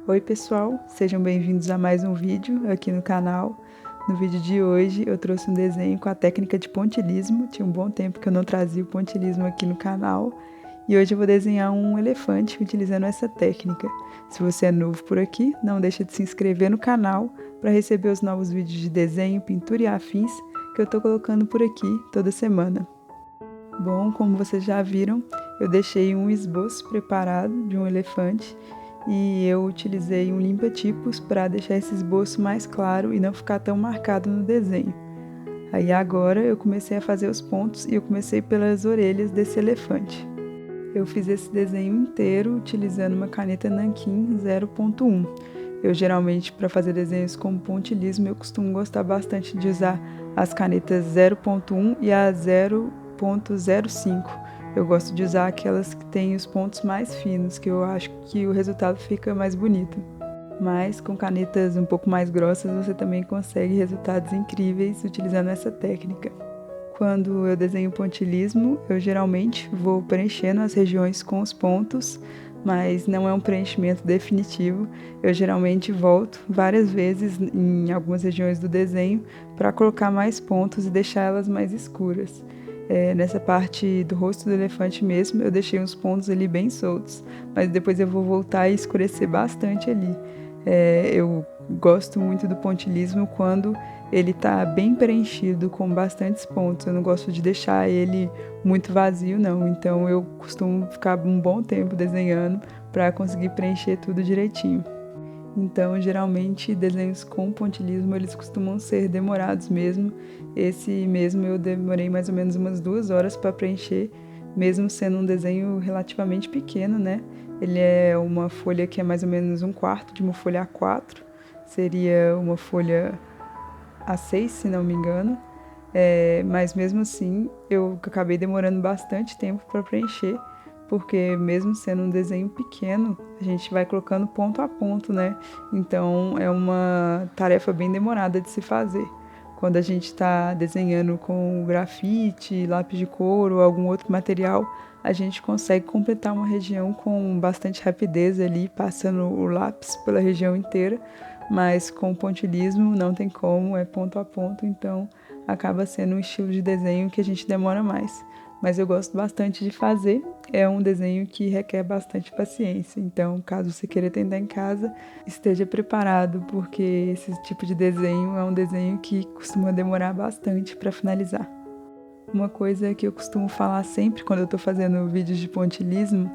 Oi pessoal, sejam bem-vindos a mais um vídeo aqui no canal. No vídeo de hoje eu trouxe um desenho com a técnica de pontilhismo. Tinha um bom tempo que eu não trazia o pontilhismo aqui no canal. E hoje eu vou desenhar um elefante utilizando essa técnica. Se você é novo por aqui, não deixa de se inscrever no canal para receber os novos vídeos de desenho, pintura e afins que eu estou colocando por aqui toda semana. Bom, como vocês já viram, eu deixei um esboço preparado de um elefante e eu utilizei um limpa-tipos para deixar esse esboço mais claro e não ficar tão marcado no desenho. Aí agora eu comecei a fazer os pontos e eu comecei pelas orelhas desse elefante. Eu fiz esse desenho inteiro utilizando uma caneta Nankin 0.1. Eu geralmente, para fazer desenhos com pontilhismo, eu costumo gostar bastante de usar as canetas 0.1 e a 0.05. Eu gosto de usar aquelas que têm os pontos mais finos, que eu acho que o resultado fica mais bonito. Mas com canetas um pouco mais grossas você também consegue resultados incríveis utilizando essa técnica. Quando eu desenho pontilhismo, eu geralmente vou preenchendo as regiões com os pontos, mas não é um preenchimento definitivo. Eu geralmente volto várias vezes em algumas regiões do desenho para colocar mais pontos e deixar elas mais escuras. Nessa parte do rosto do elefante mesmo, eu deixei uns pontos ali bem soltos, mas depois eu vou voltar e escurecer bastante ali. Eu gosto muito do pontilhismo quando ele está bem preenchido com bastantes pontos. Eu não gosto de deixar ele muito vazio, não. Então eu costumo ficar um bom tempo desenhando para conseguir preencher tudo direitinho. Então, geralmente, desenhos com pontilhismo, eles costumam ser demorados mesmo. Esse mesmo eu demorei mais ou menos umas 2 horas para preencher, mesmo sendo um desenho relativamente pequeno, né? Ele é uma folha que é mais ou menos 1/4 de uma folha A4, seria uma folha A6, se não me engano. Mas mesmo assim, eu acabei demorando bastante tempo para preencher, porque mesmo sendo um desenho pequeno, a gente vai colocando ponto a ponto, né? Então é uma tarefa bem demorada de se fazer. Quando a gente está desenhando com grafite, lápis de cor ou algum outro material, a gente consegue completar uma região com bastante rapidez ali, passando o lápis pela região inteira, mas com pontilhismo não tem como, é ponto a ponto, então acaba sendo um estilo de desenho que a gente demora mais. Mas eu gosto bastante de fazer, é um desenho que requer bastante paciência, então caso você queira tentar em casa, esteja preparado, porque esse tipo de desenho é um desenho que costuma demorar bastante para finalizar. Uma coisa que eu costumo falar sempre quando eu estou fazendo vídeos de pontilhismo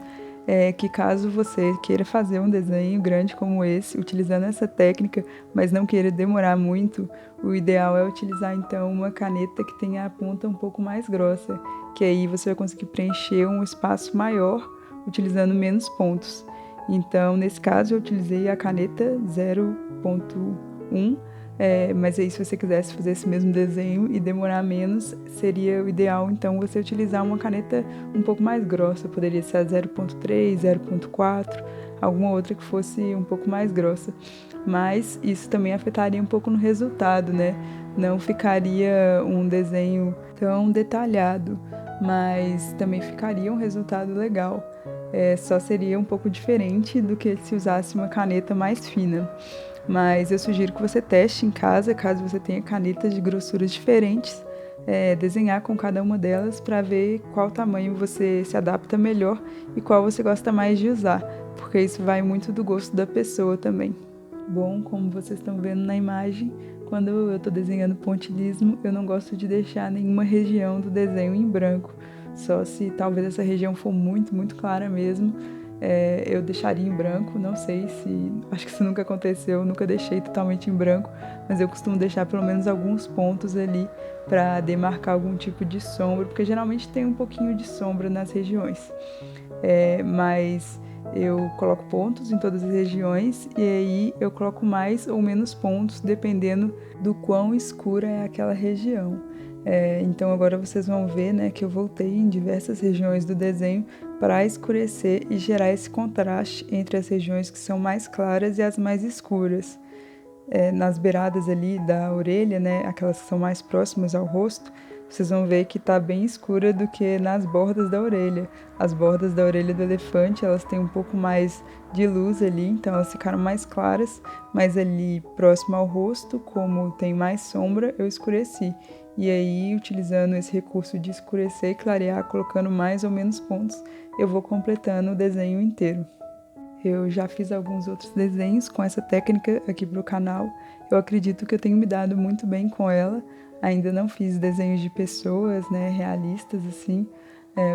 é que caso você queira fazer um desenho grande como esse, utilizando essa técnica, mas não queira demorar muito, o ideal é utilizar então uma caneta que tenha a ponta um pouco mais grossa, que aí você vai conseguir preencher um espaço maior utilizando menos pontos. Então, nesse caso, eu utilizei a caneta 0.1. Mas aí se você quisesse fazer esse mesmo desenho e demorar menos, seria o ideal então você utilizar uma caneta um pouco mais grossa, poderia ser a 0.3, 0.4, alguma outra que fosse um pouco mais grossa. Mas isso também afetaria um pouco no resultado, né? Não ficaria um desenho tão detalhado, mas também ficaria um resultado legal. Só seria um pouco diferente do que se usasse uma caneta mais fina. Mas eu sugiro que você teste em casa, caso você tenha canetas de grossuras diferentes, desenhar com cada uma delas para ver qual tamanho você se adapta melhor e qual você gosta mais de usar, porque isso vai muito do gosto da pessoa também. Bom, como vocês estão vendo na imagem, quando eu estou desenhando pontilhismo, eu não gosto de deixar nenhuma região do desenho em branco, só se talvez essa região for muito, muito clara mesmo. Eu deixaria em branco, não sei se... Acho que isso nunca aconteceu, nunca deixei totalmente em branco, mas eu costumo deixar pelo menos alguns pontos ali para demarcar algum tipo de sombra, porque geralmente tem um pouquinho de sombra nas regiões. Mas eu coloco pontos em todas as regiões e aí eu coloco mais ou menos pontos dependendo do quão escura é aquela região. Então agora vocês vão ver, né, que eu voltei em diversas regiões do desenho para escurecer e gerar esse contraste entre as regiões que são mais claras e as mais escuras. Nas beiradas ali da orelha, né, aquelas que são mais próximas ao rosto, vocês vão ver que está bem escura do que nas bordas da orelha. As bordas da orelha do elefante, elas têm um pouco mais de luz ali, então elas ficaram mais claras, mas ali próximo ao rosto, como tem mais sombra, eu escureci. E aí, utilizando esse recurso de escurecer e clarear, colocando mais ou menos pontos, eu vou completando o desenho inteiro. Eu já fiz alguns outros desenhos com essa técnica aqui para o canal. Eu acredito que eu tenho me dado muito bem com ela. Ainda não fiz desenhos de pessoas, né, realistas assim,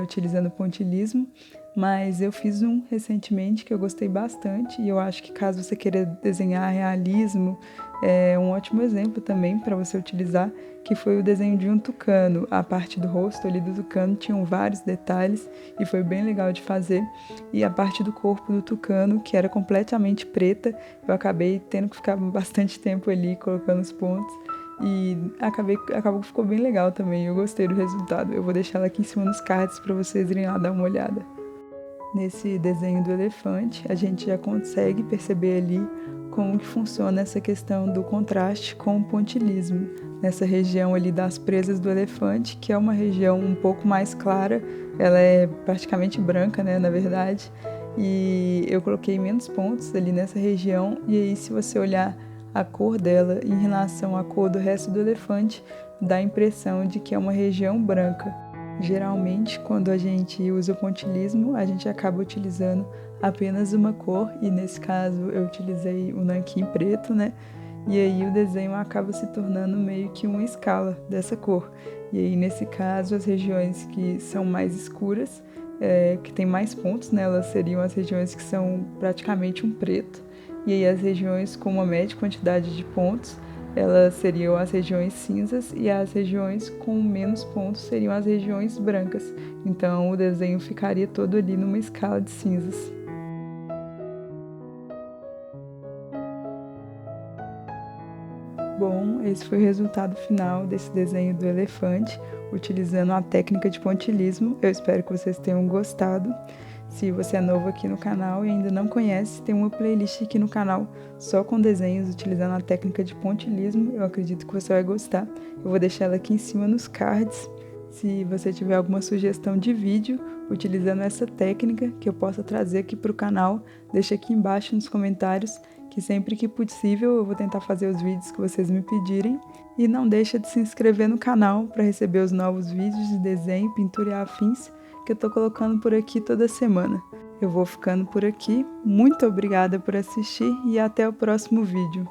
utilizando pontilhismo, mas eu fiz um recentemente que eu gostei bastante e eu acho que caso você queira desenhar realismo, é um ótimo exemplo também para você utilizar, que foi o desenho de um tucano. A parte do rosto ali do tucano tinham vários detalhes e foi bem legal de fazer. E a parte do corpo do tucano, que era completamente preta, eu acabei tendo que ficar bastante tempo ali colocando os pontos. E acabou que ficou bem legal também, eu gostei do resultado. Eu vou deixar ela aqui em cima nos cards para vocês irem lá dar uma olhada. Nesse desenho do elefante, a gente já consegue perceber ali como que funciona essa questão do contraste com o pontilhismo. Nessa região ali das presas do elefante, que é uma região um pouco mais clara, ela é praticamente branca, né, na verdade, e eu coloquei menos pontos ali nessa região, e aí se você olhar a cor dela em relação à cor do resto do elefante, dá a impressão de que é uma região branca. Geralmente, quando a gente usa o pontilhismo, a gente acaba utilizando apenas uma cor, e nesse caso eu utilizei o nanquim preto, né? E aí o desenho acaba se tornando meio que uma escala dessa cor. E aí, nesse caso, as regiões que são mais escuras, que tem mais pontos, né? Elas seriam as regiões que são praticamente um preto. E aí as regiões com uma média quantidade de pontos, elas seriam as regiões cinzas, e as regiões com menos pontos seriam as regiões brancas. Então o desenho ficaria todo ali numa escala de cinzas. Bom, esse foi o resultado final desse desenho do elefante, utilizando a técnica de pontilhismo. Eu espero que vocês tenham gostado. Se você é novo aqui no canal e ainda não conhece, tem uma playlist aqui no canal só com desenhos utilizando a técnica de pontilhismo. Eu acredito que você vai gostar. Eu vou deixar ela aqui em cima nos cards. Se você tiver alguma sugestão de vídeo utilizando essa técnica que eu possa trazer aqui para o canal, deixa aqui embaixo nos comentários, que sempre que possível eu vou tentar fazer os vídeos que vocês me pedirem. E não deixa de se inscrever no canal para receber os novos vídeos de desenho, pintura e afins que eu tô colocando por aqui toda semana. Eu vou ficando por aqui. Muito obrigada por assistir e até o próximo vídeo.